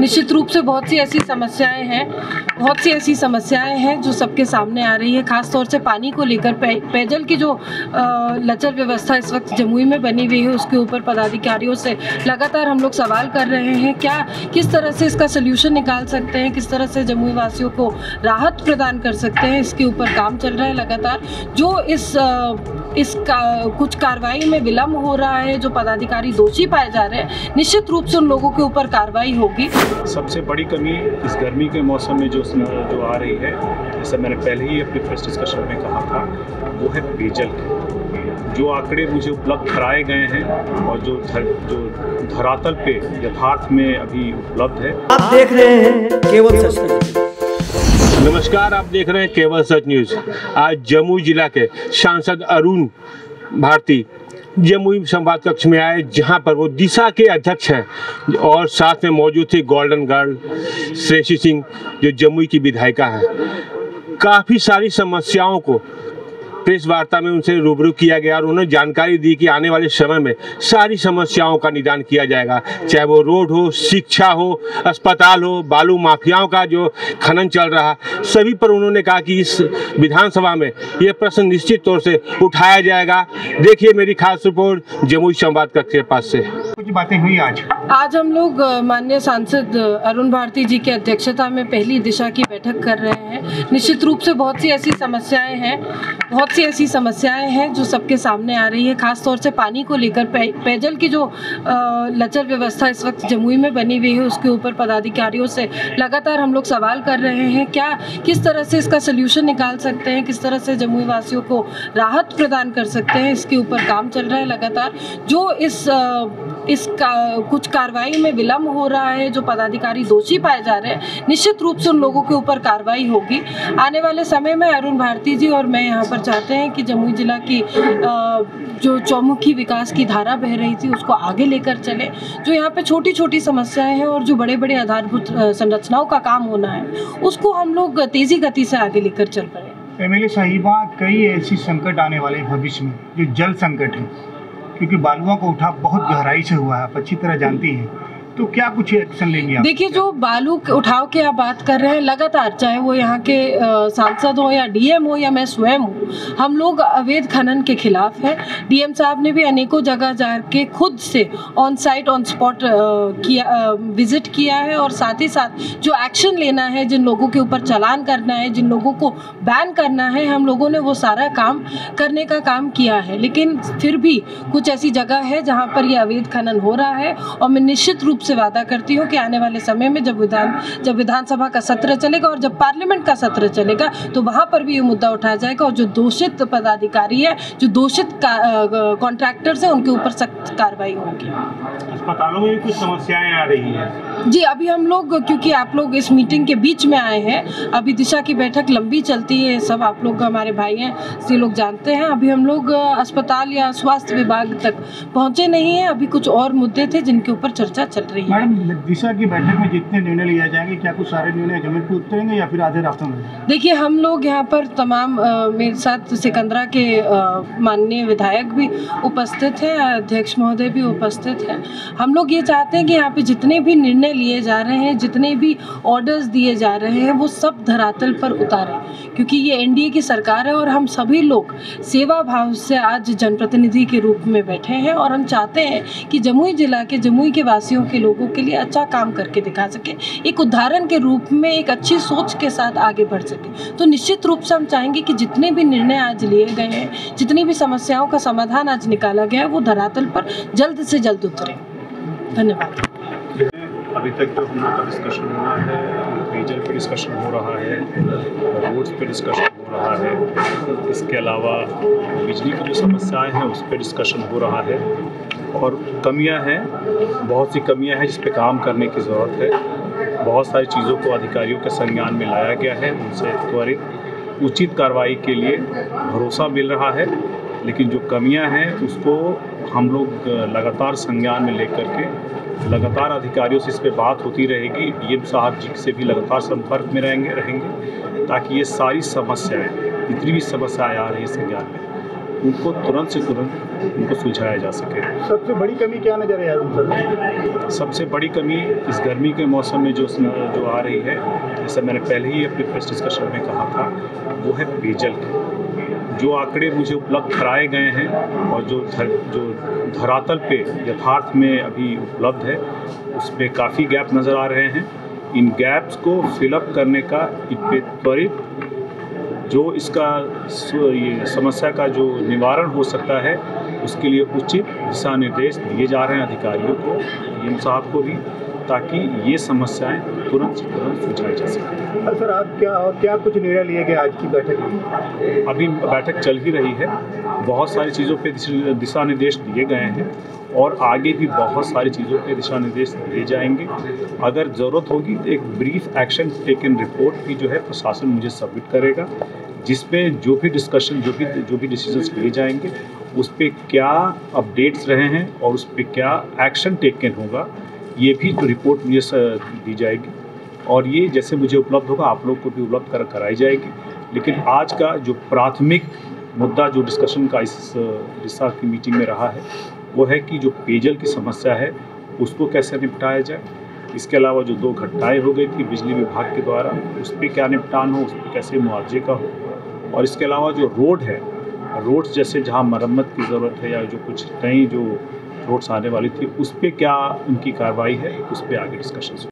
निश्चित रूप से बहुत सी ऐसी समस्याएं हैं जो सबके सामने आ रही है। खास तौर से पानी को लेकर पेयजल की जो लचर व्यवस्था इस वक्त जमुई में बनी हुई है, उसके ऊपर पदाधिकारियों से लगातार हम लोग सवाल कर रहे हैं। किस तरह से इसका सल्यूशन निकाल सकते हैं, किस तरह से जमुई वासियों को राहत प्रदान कर सकते हैं, इसके ऊपर काम चल रहा है लगातार। जो कुछ कार्रवाई में विलम्ब हो रहा है, जो पदाधिकारी दोषी पाए जा रहे हैं, निश्चित रूप से उन लोगों के ऊपर कार्रवाई होगी। सबसे बड़ी कमी इस गर्मी के मौसम में जो आ रही है, जैसे मैंने पहले ही अपने प्रेस डिस्कशन में कहा था, वो है पेयजल की। जो आंकड़े मुझे उपलब्ध कराए गए हैं और जो धरातल पे यथार्थ में अभी उपलब्ध है। आप देख रहे हैं केवल सच न्यूज। नमस्कार, आप देख रहे हैं केवल सच न्यूज। आज जमुई जिला के सांसद अरुण भारती जमुई संवाद कक्ष में आए, जहां पर वो दिशा के अध्यक्ष हैं और साथ में मौजूद थे गोल्डन गर्ल श्रेयसी सिंह, जो जमुई की विधायिका हैं। काफ़ी सारी समस्याओं को प्रेस वार्ता में उनसे रूबरू किया गया और उन्होंने जानकारी दी कि आने वाले समय में सारी समस्याओं का निदान किया जाएगा, चाहे वो रोड हो, शिक्षा हो, अस्पताल हो, बालू माफियाओं का जो खनन चल रहा, सभी पर उन्होंने कहा कि इस विधानसभा में ये प्रश्न निश्चित तौर से उठाया जाएगा। देखिए मेरी खास रिपोर्ट जमुई संवाद कक्ष के पास से। कुछ बातें हुई आज हम लोग माननीय सांसद अरुण भारती जी की अध्यक्षता में पहली दिशा की बैठक कर रहे हैं। निश्चित रूप से बहुत सी ऐसी समस्याएं हैं जो सबके सामने आ रही है। खास तौर से पानी को लेकर पेयजल की जो लचर व्यवस्था इस वक्त जमुई में बनी हुई है, उसके ऊपर पदाधिकारियों से लगातार हम लोग सवाल कर रहे हैं। किस तरह से इसका सल्यूशन निकाल सकते हैं, किस तरह से जमुई वासियों को राहत प्रदान कर सकते हैं, इसके ऊपर काम चल रहा है लगातार। जो कुछ कार्रवाई में विलम्ब हो रहा है, जो पदाधिकारी दोषी पाए जा रहे हैं, निश्चित रूप से उन लोगों के ऊपर कार्रवाई होगी। आने वाले समय में अरुण भारती जी और मैं यहाँ पर चाहते हैं कि जमुई जिला की जो चौमुखी विकास की धारा बह रही थी, उसको आगे लेकर चले। जो यहाँ पे छोटी छोटी समस्याएं हैं और जो बड़े बड़े आधारभूत संरचनाओं का काम होना है, उसको हम लोग तेजी गति से आगे लेकर चल रहे हैं। एमएलए साहिबा, कई ऐसी संकट आने वाले भविष्य में, जो जल संकट है, क्योंकि बालुओं का उठाव बहुत गहराई से हुआ है, आप अच्छी तरह जानती हैं, तो क्या कुछ एक्शन लेंगे आप? देखिए, जो बालू उठाव की आप बात कर रहे हैं, लगातार चाहे वो यहाँ के सांसद हो या डीएम हो या मैं स्वयं हूँ, हम लोग अवैध खनन के खिलाफ है। डीएम साहब ने भी अनेकों जगह जाके खुद से on site on spot visit किया है और साथ ही साथ जो एक्शन लेना है, जिन लोगों के ऊपर चालान करना है, जिन लोगों को बैन करना है, हम लोगों ने वो सारा काम करने का काम किया है। लेकिन फिर भी कुछ ऐसी जगह है जहाँ पर ये अवैध खनन हो रहा है और मैं निश्चित रूप से वादा करती हूँ कि आने वाले समय में जब विधानसभा का सत्र चलेगा और जब पार्लियामेंट का सत्र चलेगा, तो वहाँ पर भी ये मुद्दा उठाया जाएगा और जो दोषित पदाधिकारी है, जो दोषित कॉन्ट्रैक्टर्स हैं, उनके ऊपर सख्त कार्रवाई होगी। अस्पतालों में भी कुछ समस्याएं आ रही हैं जी। अभी हम लोग, क्योंकि आप लोग इस मीटिंग के बीच में आए हैं, अभी दिशा की बैठक लंबी चलती है, सब आप लोग हमारे भाई हैं, ये लोग जानते हैं। अभी हम लोग अस्पताल या स्वास्थ्य विभाग तक पहुँचे नहीं हैं। अभी कुछ और मुद्दे थे जिनके ऊपर चर्चा चल रही है। मैडम, दिशा की बैठक में जितने निर्णय लिए जाएंगे, क्या कुछ सारे निर्णय जमीन पर उतरेंगे या फिर आधे रास्तों में? देखिए, हम लोग यहाँ पर तमाम मेरे साथ सिकंदरा के माननीय विधायक भी उपस्थित हैं, अध्यक्ष महोदय भी उपस्थित हैं। हम लोग ये चाहते हैं कि यहाँ पे जितने भी निर्णय लिए जा रहे हैं, जितने भी ऑर्डर्स दिए जा रहे हैं, वो सब धरातल पर उतारें, क्योंकि ये एनडीए की सरकार है और हम सभी लोग सेवा भाव से आज जनप्रतिनिधि के रूप में बैठे हैं और हम चाहते हैं कि जमुई जिला के, जमुई के वासियों के लोगों के लिए अच्छा काम करके दिखा सके, एक उदाहरण के रूप में, एक अच्छी सोच के साथ आगे बढ़ सके। तो निश्चित रूप से हम चाहेंगे कि जितने भी निर्णय आज लिए गए हैं, जितनी भी समस्याओं का समाधान आज निकाला गया है, वो धरातल पर जल्द से जल्द उतरे। धन्यवाद। अभी तक जो हम लोग का डिस्कशन हुआ है, पेयजल पे डिस्कशन हो रहा है, रोड्स पे डिस्कशन हो रहा है, इसके अलावा बिजली की जो समस्याएं हैं उस पे डिस्कशन हो रहा है और कमियां हैं, बहुत सी कमियां हैं जिस पे काम करने की ज़रूरत है। बहुत सारी चीज़ों को अधिकारियों के संज्ञान में लाया गया है, उनसे त्वरित उचित कार्रवाई के लिए भरोसा मिल रहा है। लेकिन जो कमियां हैं उसको हम लोग लगातार संज्ञान में लेकर के लगातार अधिकारियों से इस पे बात होती रहेगी। डीएम साहब जी से भी लगातार संपर्क में रहेंगे ताकि ये सारी समस्याएं, जितनी भी समस्याएं आ रही हैं संज्ञान में, उनको तुरंत से तुरंत उनको सुलझाया जा सके। सबसे बड़ी कमी क्या नजर है सर? सबसे बड़ी कमी इस गर्मी के मौसम में जो आ रही है, जैसे मैंने पहले ही अपने प्रेस डिस्कशन में कहा था, वो है पेयजल के। जो आंकड़े मुझे उपलब्ध कराए गए हैं और जो धरातल पे यथार्थ में अभी उपलब्ध है, उसमें काफ़ी गैप नज़र आ रहे हैं। इन गैप्स को फिलअप करने का त्वरित जो इसका ये समस्या का जो निवारण हो सकता है, उसके लिए उचित दिशा निर्देश दिए जा रहे हैं अधिकारियों को, डीएम साहब को भी, ताकि ये समस्याएं तुरंत से तुरंत सुलझाई जा सकें। सर आज क्या कुछ निर्णय लिए गए आज की बैठक में? अभी बैठक चल ही रही है, बहुत सारी चीज़ों पे दिशा निर्देश दिए गए हैं और आगे भी बहुत सारी चीज़ों पे दिशा निर्देश दिए जाएंगे। अगर ज़रूरत होगी तो एक ब्रीफ एक्शन टेकन रिपोर्ट भी जो है प्रशासन मुझे सबमिट करेगा, जिसमें जो भी डिस्कशन जो भी डिसीजंस लिए जाएंगे उस पर क्या अपडेट्स रहे हैं और उस पर क्या एक्शन टेकन होगा, ये भी तो रिपोर्ट मुझे दी जाएगी और ये जैसे मुझे उपलब्ध होगा आप लोग को भी उपलब्ध कराई जाएगी। लेकिन आज का जो प्राथमिक मुद्दा जो डिस्कशन का इस दिशा की मीटिंग में रहा है, वो है कि जो पेयजल की समस्या है उसको कैसे निपटाया जाए। इसके अलावा जो 2 घटनाएँ हो गई थी बिजली विभाग के द्वारा, उस पर क्या निपटान हो, उस पर कैसे मुआवजे का हो, और इसके अलावा जो रोड है, रोड्स जैसे जहाँ मरम्मत की ज़रूरत है या जो कुछ नई जो रोड्स आने वाली थी, उस पर क्या उनकी कार्रवाई है, उस पर आगे डिस्कशन